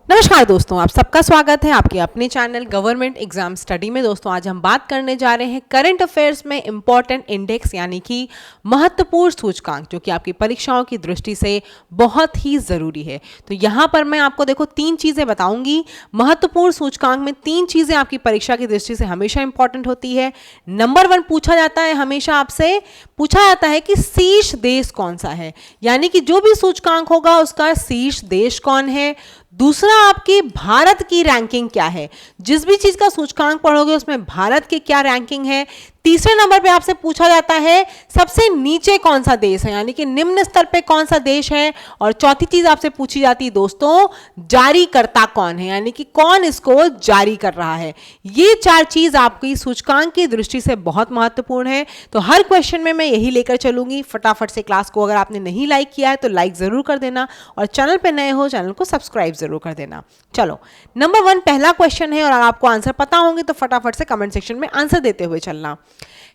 नमस्कार दोस्तों, आप सबका स्वागत है आपके अपने चैनल गवर्नमेंट एग्जाम स्टडी में। दोस्तों आज हम बात करने जा रहे हैं करंट अफेयर्स में इंपॉर्टेंट इंडेक्स यानी कि महत्वपूर्ण सूचकांक जो कि आपकी परीक्षाओं की दृष्टि से बहुत ही ज़रूरी है। तो यहाँ पर मैं आपको देखो 3 चीज़ें बताऊंगी। महत्वपूर्ण सूचकांक में 3 चीज़ें आपकी परीक्षा की दृष्टि से हमेशा इंपॉर्टेंट होती है। नंबर 1 पूछा जाता है, हमेशा आपसे पूछा जाता है कि शीर्ष देश कौन सा है, यानी कि जो भी सूचकांक होगा उसका शीर्ष देश कौन है। दूसरा, आपकी भारत की रैंकिंग क्या है, जिस भी चीज का सूचकांक पढ़ोगे उसमें भारत की क्या रैंकिंग है। तीसरे नंबर पे आपसे पूछा जाता है सबसे नीचे कौन सा देश है, यानी कि निम्न स्तर पे कौन सा देश है। और चौथी चीज आपसे पूछी जाती है दोस्तों, जारीकर्ता कौन है, यानी कि कौन इसको जारी कर रहा है। ये 4 चीज आपकी सूचकांक की दृष्टि से बहुत महत्वपूर्ण है। तो हर क्वेश्चन में मैं यही लेकर चलूंगी। फटाफट से क्लास को अगर आपने नहीं लाइक किया है तो लाइक जरूर कर देना, और चैनल पे नए हो चैनल को सब्सक्राइब जरूर कर देना। चलो नंबर 1 पहला क्वेश्चन है, और आपको आंसर पता होंगे तो फटाफट से कमेंट सेक्शन में आंसर देते हुए चलना।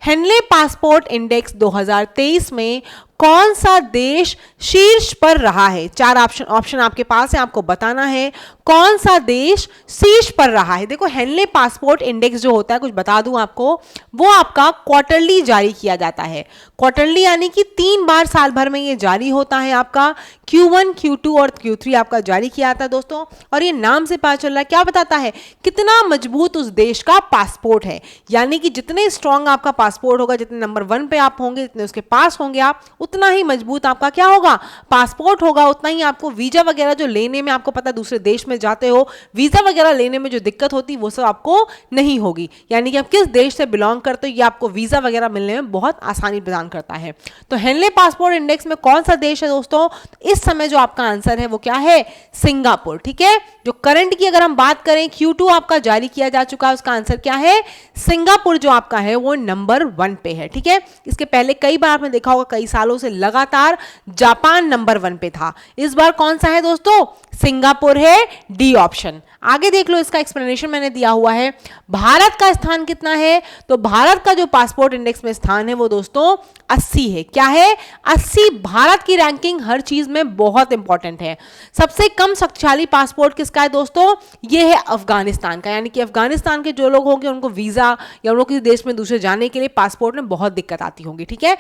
हेनले पासपोर्ट इंडेक्स 2023 में कौन सा देश शीर्ष पर रहा है। 4 ऑप्शन आपके पास है, आपको बताना है कौन सा देश शीर्ष पर रहा है। देखो हेनले पासपोर्ट इंडेक्स जो होता है, कुछ बता दूं आपको, वो आपका क्वार्टरली जारी किया जाता है। क्वार्टरली यानी कि 3 बार साल भर में ये जारी होता है। आपका Q1, Q2 और Q3 आपका जारी किया जाता है दोस्तों। और ये नाम से पता चल रहा है, क्या बताता है कितना मजबूत उस देश का पासपोर्ट है, यानी कि जितने स्ट्रांग आपका पासपोर्ट होगा, जितने नंबर 1 पे आप होंगे, जितने उसके पास होंगे आप, उतना ही मजबूत आपका क्या होगा, पासपोर्ट होगा। उतना ही आपको वीजा वगैरह जो लेने में, आपको पता दूसरे देश में जाते हो वीजा वगैरह लेने में जो दिक्कत होती है वो सब आपको नहीं होगी, यानी कि आप किस देश से बिलोंग करते हो ये आपको वीजा वगैरह मिलने में बहुत आसानी प्रदान करता है। तो हेनले पासपोर्ट इंडेक्स में कौन सा देश है दोस्तों, इस समय जो आपका आंसर है वो क्या है, सिंगापुर। ठीक है, जो करंट की अगर हम बात करें, Q2 आपका जारी किया जा चुका है, उसका आंसर क्या है, सिंगापुर जो आपका है वो नंबर 1 पे है। ठीक है, इसके पहले कई बार आपने देखा होगा, कई सालों से लगातार जापान नंबर 1 पे था। इस बार कौन सा है दोस्तों, सिंगापुर है, डी ऑप्शन। आगे देख लो, इसका एक्सप्लेनेशन मैंने दिया हुआ है। भारत का स्थान कितना है, तो भारत का जो पासपोर्ट इंडेक्स में स्थान है वो दोस्तों 80 है। क्या है, 80। भारत की रैंकिंग हर चीज में बहुत इंपॉर्टेंट है। सबसे कम शक्तिशाली पासपोर्ट किसका है दोस्तों, ये है अफगानिस्तान का, यानी कि अफगानिस्तान के जो लोग होंगे उनको वीजा या उनको किसी देश में दूसरे जाने के लिए पासपोर्ट में बहुत दिक्कत आती होगी। ठीक है,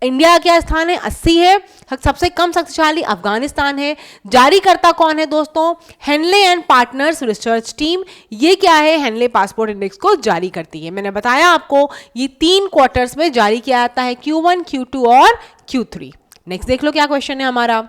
इंडिया क्या स्थान है, 80 है। सबसे कम शक्तिशाली अफगानिस्तान है। जारीकर्ता कौन है दोस्तों, Henley and partners research team. ये क्या है, हेनले पासपोर्ट इंडेक्स को जारी करती है। मैंने बताया आपको ये 3 क्वार्टर्स में जारी किया जाता है, Q1, Q2 और Q3। नेक्स्ट देख लो क्या क्वेश्चन है हमारा।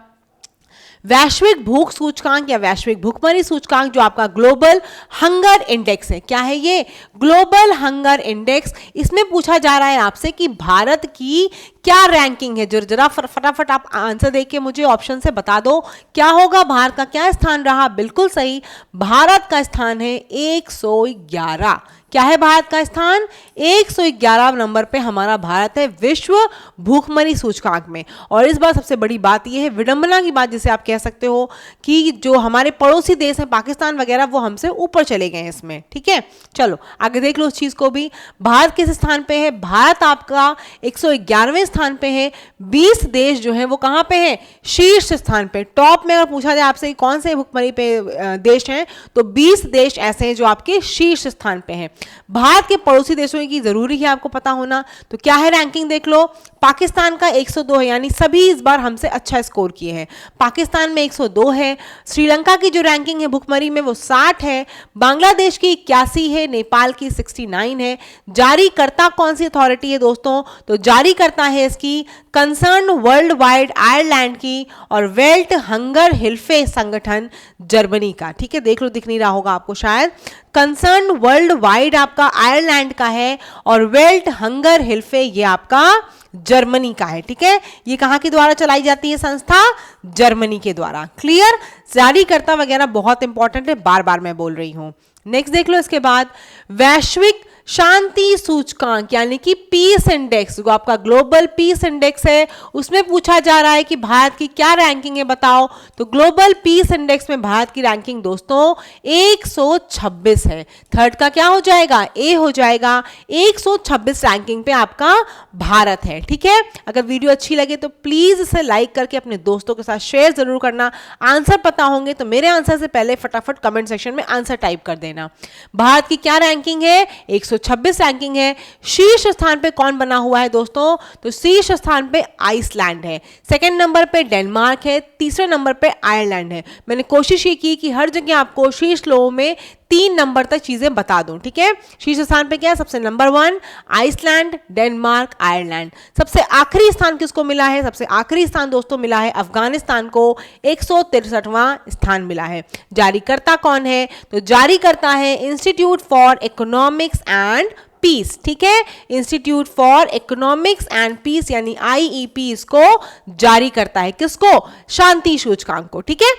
वैश्विक भूख सूचकांक या वैश्विक भूखमरी सूचकांक जो आपका ग्लोबल हंगर इंडेक्स है, क्या है ये, ग्लोबल हंगर इंडेक्स। इसमें पूछा जा रहा है आपसे कि भारत की क्या रैंकिंग है। जरा फटाफट आप आंसर देके मुझे ऑप्शन से बता दो क्या होगा, भारत का क्या स्थान रहा। बिल्कुल सही, भारत का स्थान है 111। क्या है भारत का स्थान, 111 नंबर पे हमारा भारत है विश्व भूखमरी सूचकांक में। और इस बार सबसे बड़ी बात यह है, विडंबना की बात जिसे आप कह सकते हो, कि जो हमारे पड़ोसी देश हैं पाकिस्तान वगैरह, वो हमसे ऊपर चले गए हैं इसमें। ठीक है, चलो आगे देख लो उस चीज को भी। भारत किस स्थान पे है, भारत आपका 111वें स्थान पे है। 20 देश जो है वो कहां पे है, शीर्ष स्थान पे, टॉप में। अगर पूछा जाए आपसे कौन से भूखमरी पे देश हैं, तो 20 देश ऐसे हैं जो आपके शीर्ष स्थान पे हैं। भारत के पड़ोसी देशों की जरूरी है आपको पता होना। तो क्या है रैंकिंग देख लो, पाकिस्तान का 102 है, यानी सभी इस बार हमसे अच्छा स्कोर किए हैं। पाकिस्तान में 102 है। श्रीलंका की जो रैंकिंग है भुखमरी में वो 60 है। बांग्लादेश की 81 है। नेपाल की 69 है। जारीकर्ता कौन सी अथॉरिटी है दोस्तों, तो जारीकर्ता है इसकी कंसर्न वर्ल्ड वाइड आयरलैंड की, और वेल्ट हंगर हिल्फे संगठन जर्मनी का। ठीक है, देख लो, दिख नहीं रहा होगा आपको शायद। कंसर्न वर्ल्ड वाइड आपका आयरलैंड का है, और वेल्ट हंगर हिल्फे ये आपका जर्मनी का है। ठीक है, ये कहां के द्वारा चलाई जाती है संस्था, जर्मनी के द्वारा। क्लियर, जारीकर्ता वगैरह बहुत इंपॉर्टेंट है, बार बार मैं बोल रही हूं। नेक्स्ट देख लो इसके बाद, वैश्विक शांति सूचकांक यानी कि पीस इंडेक्स, जो आपका ग्लोबल पीस इंडेक्स है, उसमें पूछा जा रहा है कि भारत की क्या रैंकिंग है बताओ। तो ग्लोबल पीस इंडेक्स में भारत की रैंकिंग दोस्तों 126 है। थर्ड का क्या हो जाएगा, ए हो जाएगा। 126 रैंकिंग पे आपका भारत है। ठीक है, अगर वीडियो अच्छी लगे तो प्लीज इसे लाइक करके अपने दोस्तों के साथ शेयर जरूर करना। आंसर पता होंगे तो मेरे आंसर से पहले फटाफट कमेंट सेक्शन में आंसर टाइप कर देना। भारत की क्या रैंकिंग है, 126 रैंकिंग है। शीर्ष स्थान पे कौन बना हुआ है दोस्तों, तो शीर्ष स्थान पे आइसलैंड है, सेकंड नंबर पे डेनमार्क है, तीसरे नंबर पे आयरलैंड है। मैंने कोशिश ये की कि हर जगह आपको शीर्ष लोगों में 3 नंबर तक चीजें बता दूं। ठीक है, शीर्ष स्थान पे क्या है, सबसे नंबर 1 आइसलैंड, डेनमार्क, आयरलैंड। सबसे आखिरी स्थान किसको मिला है, सबसे आखिरी स्थान दोस्तों मिला है अफगानिस्तान को, 163वां स्थान मिला है। जारीकर्ता कौन है, तो जारीकर्ता है institute for economics and peace. ठीक है, institute for economics and peace यानी IEP इसको जारी करता है, किसको, शांति सूचकांक को। ठीक है,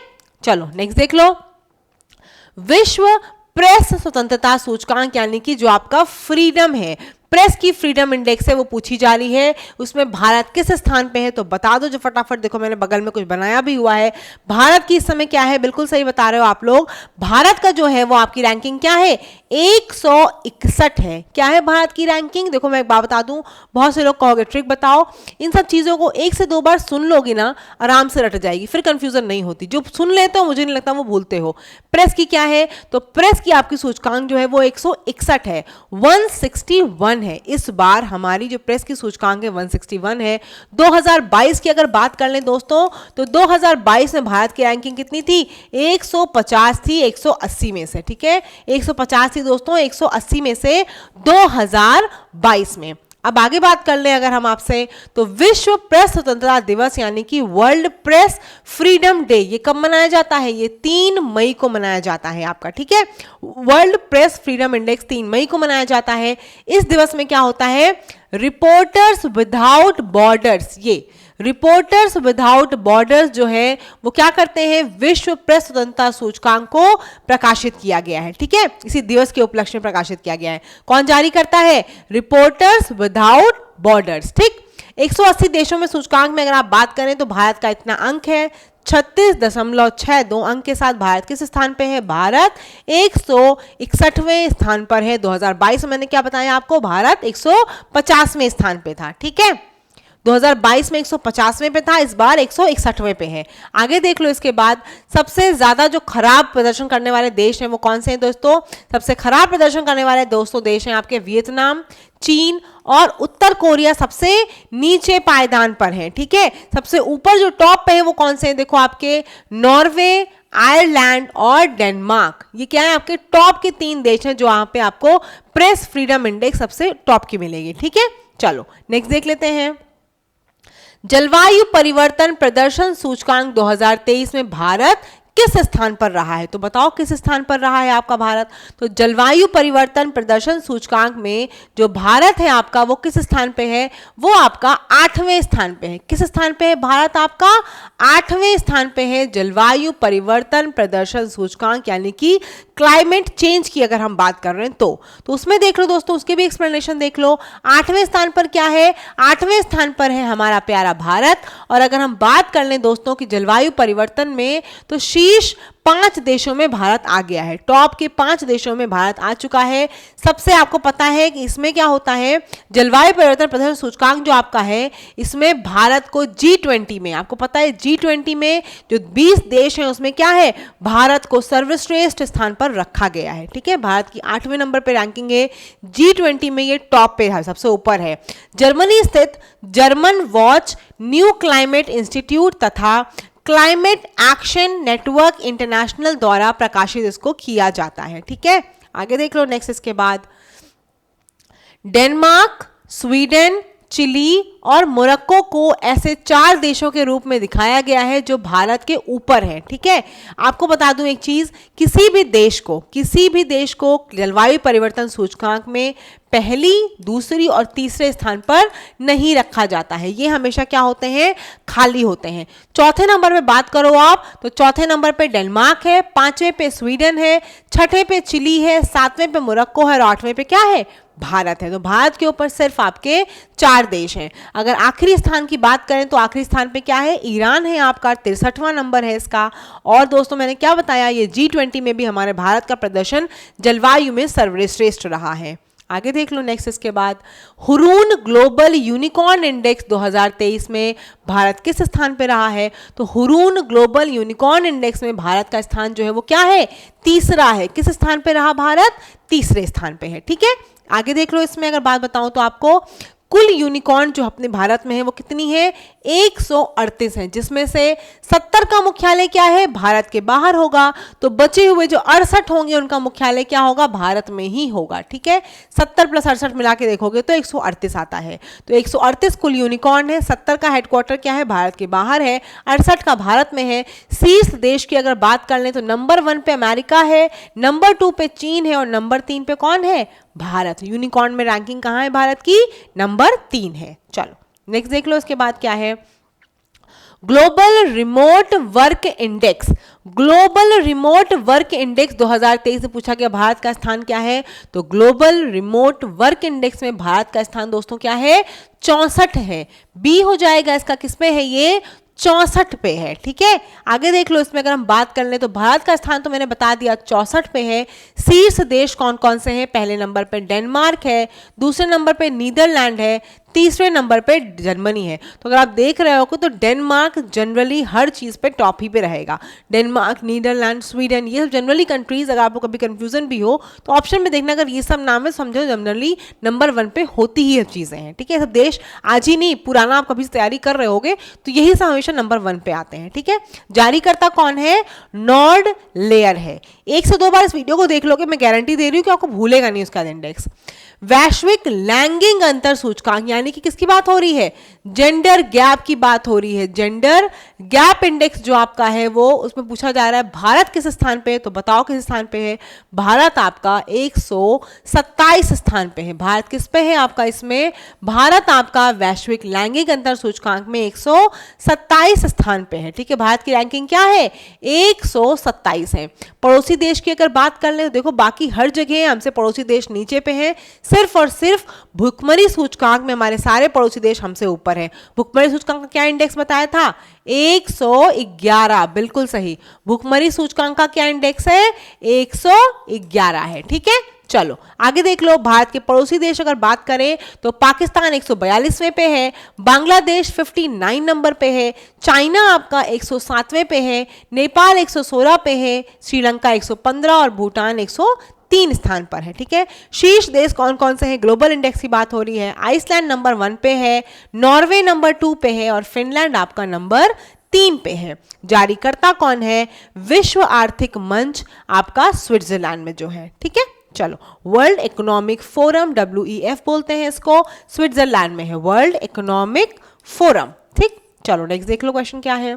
चलो नेक्स्ट देख लो। विश्व प्रेस स्वतंत्रता सूचकांक यानी कि जो आपका फ्रीडम है, प्रेस की फ्रीडम इंडेक्स है, वो पूछी जा रही है। उसमें भारत किस स्थान पे है तो बता दो जो फटाफट। देखो मैंने बगल में कुछ बनाया भी हुआ है। भारत की इस समय क्या है, बिल्कुल सही बता रहे हो आप लोग। भारत का जो है वो आपकी रैंकिंग क्या है, 161 है। क्या है भारत की रैंकिंग, देखो मैं एक बात बता दूं, बहुत से लोग कहोगे ट्रिक बताओ। इन सब चीजों को 1 से 2 बार सुन लोगी ना, आराम से रट जाएगी, फिर कंफ्यूजन नहीं होती। जो सुन लेते हो मुझे नहीं लगता वो भूलते हो। प्रेस की क्या है, तो प्रेस की आपकी सूचकांक जो है वो 161 है, 161 है। इस बार हमारी जो प्रेस की सूचकांक है 161 है। 2022 की अगर बात कर लें दोस्तों, तो 2022 में भारत की रैंकिंग कितनी थी, 150 थी 180 में से। ठीक है, 150 थी दोस्तों 180 में से 2022 में। अब आगे बात कर लें अगर हम आपसे, तो विश्व प्रेस स्वतंत्रता दिवस यानी कि वर्ल्ड प्रेस फ्रीडम डे, ये कब मनाया जाता है, ये 3 मई को मनाया जाता है आपका। ठीक है, वर्ल्ड प्रेस फ्रीडम इंडेक्स 3 मई को मनाया जाता है। इस दिवस में क्या होता है, रिपोर्टर्स विदाउट बॉर्डर्स, ये रिपोर्टर्स विदाउट बॉर्डर्स जो है वो क्या करते हैं, विश्व प्रेस स्वतंत्रता सूचकांक को प्रकाशित किया गया है। ठीक है, इसी दिवस के उपलक्ष्य में प्रकाशित किया गया है। कौन जारी करता है, रिपोर्टर्स विदाउट बॉर्डर्स। ठीक, 180 देशों में सूचकांक में अगर आप बात करें तो भारत का इतना अंक है, 36.62 अंक के साथ भारत किस स्थान पे है, भारत 161वें स्थान पर है। 2022 में मैंने क्या बताया आपको, भारत 150वें स्थान पे था। ठीक है, 2022 में 150वें पे था, इस बार 161वें पे है। आगे देख लो, इसके बाद सबसे ज्यादा जो खराब प्रदर्शन करने वाले देश हैं वो कौन से हैं दोस्तों, सबसे खराब प्रदर्शन करने वाले दोस्तों देश हैं आपके वियतनाम, चीन और उत्तर कोरिया सबसे नीचे पायदान पर हैं। ठीक है, सबसे ऊपर जो टॉप पे है वो कौन से हैं, देखो आपके नॉर्वे, आयरलैंड और डेनमार्क। ये क्या है, आपके टॉप के 3 देश हैं जो वहां पे आपको प्रेस फ्रीडम इंडेक्स सबसे टॉप की मिलेगी। ठीक है, चलो नेक्स्ट देख लेते हैं। जलवायु परिवर्तन प्रदर्शन सूचकांक 2023 में भारत किस स्थान पर रहा है, तो बताओ किस स्थान पर रहा है आपका भारत। तो जलवायु परिवर्तन प्रदर्शन सूचकांक में जो भारत है आपका वो किस स्थान पे है, वो आपका 8वें स्थान पे है। किस स्थान पे है भारत आपका, 8वें स्थान पे है जलवायु परिवर्तन प्रदर्शन सूचकांक यानी कि क्लाइमेट चेंज की अगर हम बात कर रहे हैं तो उसमें देख लो दोस्तों, उसके भी एक्सप्लेनेशन देख लो। 8वें स्थान पर क्या है, 8वें स्थान पर है हमारा प्यारा भारत। और अगर हम बात कर लें दोस्तों कि जलवायु परिवर्तन में, तो शीर्ष 5 देशों में भारत आ गया है, टॉप के 5 देशों में भारत आ चुका है। सबसे आपको पता है कि इसमें क्या होता है, जलवायु परिवर्तन प्रदर्शन सूचकांक जो आपका है, इसमें भारत को G20 में, आपको पता है G20 में जो 20 देश हैं उसमें क्या है, भारत को सर्वश्रेष्ठ स्थान पर रखा गया है। ठीक है, भारत की 8वें नंबर पर रैंकिंग है, G20 में ये टॉप पे है, सबसे ऊपर है। जर्मनी स्थित German watch new climate institute तथा क्लाइमेट एक्शन नेटवर्क इंटरनेशनल द्वारा प्रकाशित इसको किया जाता है। ठीक है, आगे देख लो नेक्स्ट। इसके बाद डेनमार्क, स्वीडन, चिली और मोरक्को को ऐसे 4 देशों के रूप में दिखाया गया है जो भारत के ऊपर है। ठीक है, आपको बता दूं एक चीज, किसी भी देश को जलवायु परिवर्तन सूचकांक में पहली, दूसरी और तीसरे स्थान पर नहीं रखा जाता है। ये हमेशा क्या होते हैं, खाली होते हैं। चौथे नंबर पे बात करो आप, तो चौथे नंबर पे डेनमार्क है, 5वें पे स्वीडन है, 6ठे पे चिली है, 7वें पे मोरक्को है और 8वें पे क्या है, भारत है। तो भारत के ऊपर सिर्फ आपके 4 देश हैं। अगर आखिरी स्थान की बात करें तो आखिरी स्थान पे क्या है, ईरान है आपका, 63वां नंबर है इसका। और दोस्तों मैंने क्या बताया, ये G20 में भी हमारे भारत का प्रदर्शन जलवायु में सर्वश्रेष्ठ रहा है। आगे देख लो नेक्स्ट इसके बाद, हुरून ग्लोबल यूनिकॉर्न इंडेक्स 2023 में भारत किस स्थान पे रहा है? तो हुरून ग्लोबल यूनिकॉर्न इंडेक्स में भारत का स्थान जो है वो क्या है, तीसरा है। किस स्थान पे रहा भारत? तीसरे स्थान पे है। ठीक है, आगे देख लो इसमें अगर बात बताऊं तो आपको कुल यूनिकॉर्न जो अपने भारत में है वो कितनी है, 138 है, जिसमें से 70 का मुख्यालय क्या है, भारत के बाहर होगा। तो बचे हुए जो 68 होंगे उनका मुख्यालय क्या होगा, भारत में ही होगा। ठीक है, 70 + 68 मिला के देखोगे तो 138 आता है। तो 138 कुल यूनिकॉर्न है, 70 का हेडक्वार्टर क्या है, भारत के बाहर है, 68 का भारत में है। शीर्ष देश की अगर बात कर लें तो नंबर 1 पे अमेरिका है, नंबर 2 पे चीन है और नंबर 3 पे कौन है, भारत। यूनिकॉर्न में रैंकिंग कहाँ है भारत की, नंबर 3 है। चलो नेक्स्ट देख लो इसके बाद क्या है, global remote work index. Global remote work index 2023 से पूछा गया भारत का स्थान क्या है, तो ग्लोबल रिमोट वर्क इंडेक्स में भारत का स्थान दोस्तों क्या है, 64 है। बी हो जाएगा इसका, किसमें है ये, 64 पे है। ठीक है, आगे देख लो इसमें अगर हम बात कर ले तो भारत का स्थान तो मैंने बता दिया 64 पे है। शीर्ष देश कौन कौन से हैं, पहले नंबर पे डेनमार्क है, दूसरे नंबर पे नीदरलैंड है, तीसरे नंबर पे जर्मनी है। तो अगर आप देख रहे हो तो डेनमार्क जनरली हर चीज़ पे टॉप ही पे रहेगा। डेनमार्क, नीदरलैंड, स्वीडन, ये सब जनरली कंट्रीज, अगर आपको कभी कंफ्यूजन भी हो तो ऑप्शन में देखना, अगर ये सब नाम है समझो जनरली नंबर 1 पे होती ही चीज़ें हैं। ठीक है, सब देश आज ही नहीं, पुराना आप कभी तैयारी कर रहे होगे तो यही सब हमेशा नंबर 1 पे आते हैं। ठीक है, जारीकर्ता कौन है, नॉर्ड लेयर है। 1 से 2 बार इस वीडियो को देख लोगे, मैं गारंटी दे रही हूँ कि आपको भूलेगा नहीं उसका इंडेक्स। वैश्विक लैंगिक अंतर सूचकांक, यानी कि किसकी बात हो रही है, जेंडर गैप की बात हो रही है। जेंडर गैप इंडेक्स जो आपका है वो, उसमें पूछा जा रहा है भारत किस स्थान पे है, तो बताओ किस स्थान पे है। भारत आपका 127 स्थान पे है। भारत किस पे है आपका, इसमें भारत आपका वैश्विक लैंगिक अंतर सूचकांक में 127 स्थान पे है। ठीक है, भारत की रैंकिंग क्या है, 127 है। पड़ोसी देश की अगर बात कर ले तो देखो बाकी हर जगह हमसे पड़ोसी देश नीचे पे है, सिर्फ और सिर्फ भुखमरी सूचकांक में हमारे सारे पड़ोसी देश हमसे ऊपर है। भुखमरी सूचकांक का क्या इंडेक्स बताया था, 111, बिल्कुल सही। भुखमरी सूचकांक का क्या इंडेक्स है, 111 है। ठीक है, चलो आगे देख लो। भारत के पड़ोसी देश अगर बात करें तो पाकिस्तान 142वें पे है, बांग्लादेश 59 नंबर पे है, चाइना आपका 107वें पे है, नेपाल 116 पे है, श्रीलंका 115 और भूटान 103 स्थान पर है। ठीक है, शीर्ष देश कौन कौन से हैं, ग्लोबल इंडेक्स की बात हो रही है। आइसलैंड नंबर 1 पे है, नॉर्वे नंबर 2 पे है और फिनलैंड आपका नंबर 3 पे है। जारीकर्ता कौन है, विश्व आर्थिक मंच आपका स्विट्जरलैंड में जो है। ठीक है, चलो वर्ल्ड इकोनॉमिक फोरम, WEF बोलते हैं इसको, स्विट्जरलैंड में है वर्ल्ड इकोनॉमिक फोरम। ठीक, चलो नेक्स्ट देख लो क्वेश्चन क्या है।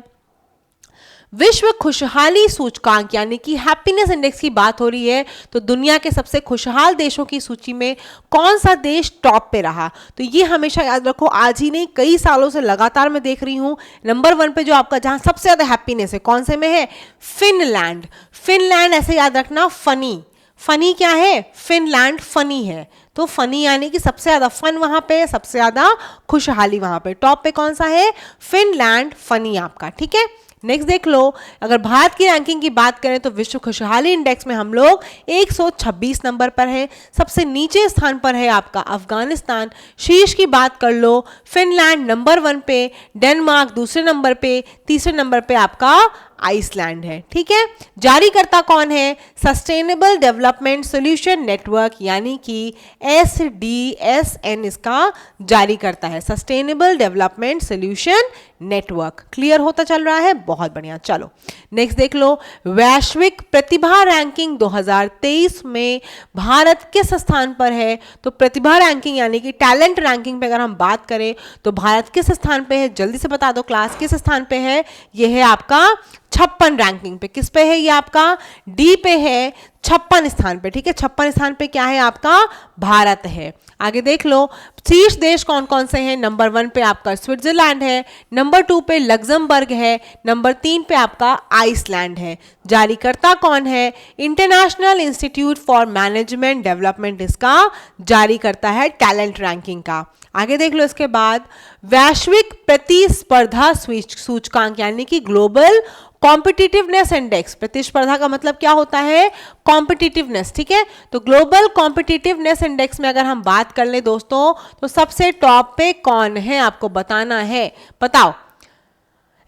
विश्व खुशहाली सूचकांक यानी कि हैप्पीनेस इंडेक्स की बात हो रही है, तो दुनिया के सबसे खुशहाल देशों की सूची में कौन सा देश टॉप पे रहा, तो ये हमेशा याद रखो, आज ही नहीं कई सालों से लगातार मैं देख रही हूँ नंबर 1 पे जो आपका जहां सबसे ज्यादा हैप्पीनेस है, कौन से में है, फिनलैंड। फिनलैंड ऐसे याद रखना, फनी, फनी क्या है, फिनलैंड फनी है। तो फनी यानी कि सबसे ज्यादा फन वहां पे, सबसे ज्यादा खुशहाली वहां पे, टॉप पे कौन सा है, फिनलैंड फनी आपका। ठीक है, नेक्स्ट देख लो। अगर भारत की रैंकिंग की बात करें तो विश्व खुशहाली इंडेक्स में हम लोग 126 नंबर पर हैं। सबसे नीचे स्थान पर है आपका अफगानिस्तान। शीर्ष की बात कर लो, फिनलैंड नंबर 1 पे, डेनमार्क दूसरे नंबर पे, तीसरे नंबर पे आपका आइसलैंड है। ठीक है, जारीकर्ता कौन है, सस्टेनेबल डेवलपमेंट सॉल्यूशन नेटवर्क यानी कि SDSN इसका जारीकर्ता है, sustainable development solution network. Clear होता चल रहा है, बहुत बढ़िया। चलो नेक्स्ट देख लो। वैश्विक प्रतिभा रैंकिंग 2023 में भारत किस स्थान पर है, तो प्रतिभा रैंकिंग यानी कि टैलेंट रैंकिंग पे अगर हम बात करें तो भारत किस स्थान पे है, जल्दी से बता दो क्लास, किस स्थान पे है, यह है आपका 56 रैंकिंग पे। किस पे है ये आपका, डी पे है, 56 स्थान पे, ठीक है, 56 स्थान पे क्या है आपका भारत है। आगे देख लो शीर्ष देश कौन कौन से हैं। नंबर 1 पे आपका स्विट्जरलैंड है, नंबर 2 पे लग्जमबर्ग है, नंबर 3 पे आपका आइसलैंड है। जारीकर्ता कौन है? International institute for management development इसका जारी करता है टैलेंट रैंकिंग का। आगे देख लो इसके बाद वैश्विक प्रतिस्पर्धा सूचकांक यानी कि ग्लोबल कॉम्पिटिटिवनेस इंडेक्स। प्रतिस्पर्धा का मतलब क्या होता है? कॉम्पिटिटिवनेस, ठीक है। तो ग्लोबल कॉम्पिटिटिवनेस इंडेक्स में अगर हम बात कर ले दोस्तों तो सबसे टॉप पे कौन है आपको बताना है, बताओ।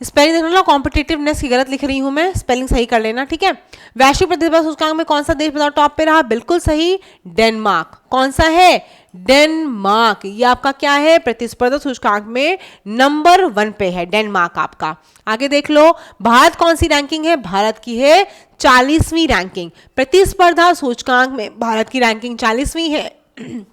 स्पेलिंग देख लो, कॉम्पिटिटिवनेस की गलत लिख रही हूं मैं, स्पेलिंग सही कर लेना, ठीक है। वैश्विक प्रतिस्पर्धा सूचकांक में कौन सा देश बताओ टॉप पे रहा? बिल्कुल सही, डेनमार्क। कौन सा है? डेनमार्क। ये आपका क्या है? प्रतिस्पर्धा सूचकांक में नंबर 1 पे है डेनमार्क आपका। आगे देख लो भारत कौन सी रैंकिंग है? भारत की है 40वीं रैंकिंग। प्रतिस्पर्धा सूचकांक में भारत की रैंकिंग 40वीं है।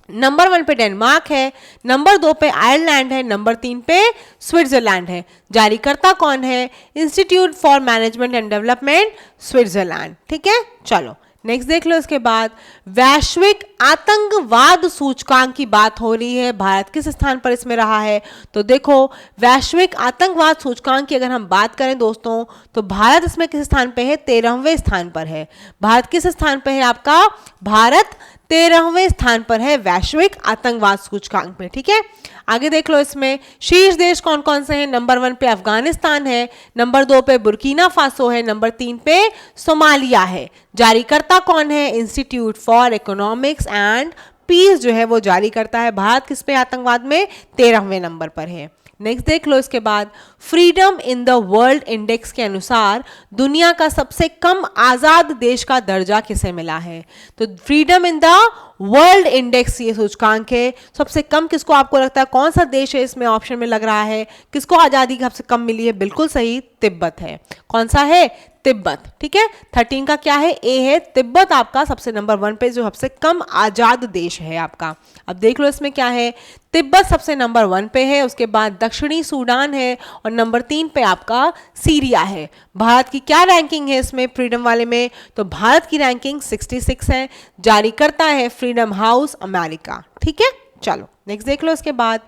नंबर 1 पे डेनमार्क है, नंबर 2 पे आयरलैंड है, नंबर 3 पे स्विट्जरलैंड है। जारीकर्ता कौन है? Institute for management and development Switzerland, ठीक है। चलो नेक्स्ट देख लो इसके बाद वैश्विक आतंकवाद सूचकांक की बात हो रही है, भारत किस स्थान पर इसमें रहा है? तो देखो वैश्विक आतंकवाद सूचकांक की अगर हम बात करें दोस्तों तो भारत इसमें किस स्थान पे है? 13वें स्थान पर है। भारत किस स्थान पे है आपका? भारत 13वें स्थान पर है वैश्विक आतंकवाद सूचकांक में, ठीक है। आगे देख लो इसमें शीर्ष देश कौन कौन से हैं। नंबर 1 पे अफगानिस्तान है, नंबर 2 पे बुर्किना फासो है, नंबर 3 पे सोमालिया है। जारीकर्ता कौन है? Institute for economics and peace जो है वो जारी करता है। भारत किस पे आतंकवाद में? 13वें नंबर पर है। नेक्स्ट देख लो इसके बाद freedom in the world index के अनुसार दुनिया का सबसे कम आजाद देश का दर्जा किसे मिला है? तो freedom in the world index ये सूचकांक है, सबसे कम किसको आपको लगता है कौन सा देश है इसमें ऑप्शन में लग रहा है? किसको आजादी सबसे कम मिली है? बिल्कुल सही, तिब्बत है। कौन सा है? तिब्बत, ठीक है। 13 का क्या है? ए है। तिब्बत आपका सबसे नंबर 1 पे जो सबसे कम आजाद देश है आपका। अब देख लो इसमें क्या है, तिब्बत सबसे नंबर 1 पे है, उसके बाद दक्षिणी सूडान है और नंबर 3 पे आपका सीरिया है। भारत की क्या रैंकिंग है इसमें फ्रीडम वाले में? तो भारत की रैंकिंग 66 है। जारी करता है फ्रीडम हाउस अमेरिका, ठीक है। चलो नेक्स्ट देख लो इसके बाद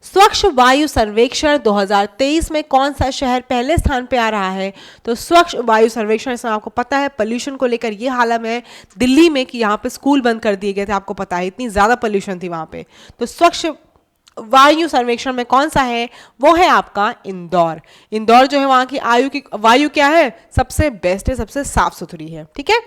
स्वच्छ वायु सर्वेक्षण 2023 में कौन सा शहर पहले स्थान पे आ रहा है? तो स्वच्छ वायु सर्वेक्षण इसमें आपको पता है पोल्यूशन को लेकर ये हालत है दिल्ली में कि यहाँ पे स्कूल बंद कर दिए गए थे, आपको पता है इतनी ज़्यादा पोल्यूशन थी वहाँ पे। तो स्वच्छ वायु सर्वेक्षण में कौन सा है? वो है आपका इंदौर। इंदौर जो है वहाँ की वायु क्या है? सबसे बेस्ट है, सबसे साफ सुथरी है, ठीक है।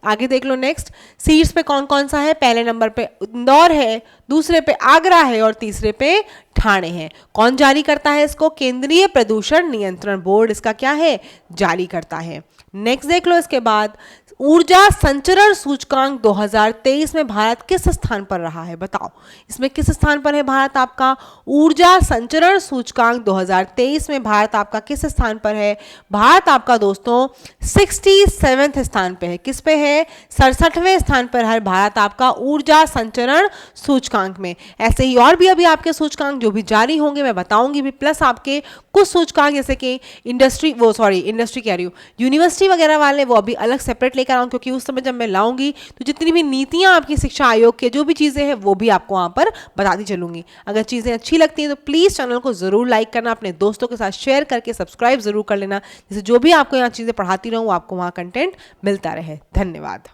आगे देख लो नेक्स्ट शीर्ष पे कौन कौन सा है? पहले नंबर पे इंदौर है, दूसरे पे आगरा है और तीसरे पे ठाणे है। कौन जारी करता है इसको? केंद्रीय प्रदूषण नियंत्रण बोर्ड इसका क्या है? जारी करता है। नेक्स्ट देख लो इसके बाद ऊर्जा संचरण सूचकांक 2023 में भारत किस स्थान पर रहा है? बताओ इसमें किस स्थान पर है भारत आपका? ऊर्जा संचरण सूचकांक 2023 में भारत आपका किस स्थान पर है? भारत आपका दोस्तों 67वें स्थान पे है। किस पे है? 67वें स्थान पर है भारत आपका ऊर्जा संचरण सूचकांक में। ऐसे ही और भी अभी आपके सूचकांक जो भी जारी होंगे मैं बताऊंगी भी, प्लस आपके कुछ सूचकांक जैसे कि इंडस्ट्री कह रही हूँ यूनिवर्सिटी वगैरह वाले वो अभी अलग सेपरेट लेकर आऊँ, क्योंकि उस समय जब मैं लाऊंगी तो जितनी भी नीतियां आपकी शिक्षा आयोग के जो भी चीज़ें हैं वो भी आपको वहाँ पर बताती चलूंगी। अगर चीज़ें अच्छी लगती हैं तो प्लीज़ चैनल को ज़रूर लाइक करना, अपने दोस्तों के साथ शेयर करके सब्सक्राइब ज़रूर कर लेना, जिससे जो भी आपको यहाँ चीज़ें पढ़ाती रहूँ आपको वहाँ कंटेंट मिलता रहे। धन्यवाद।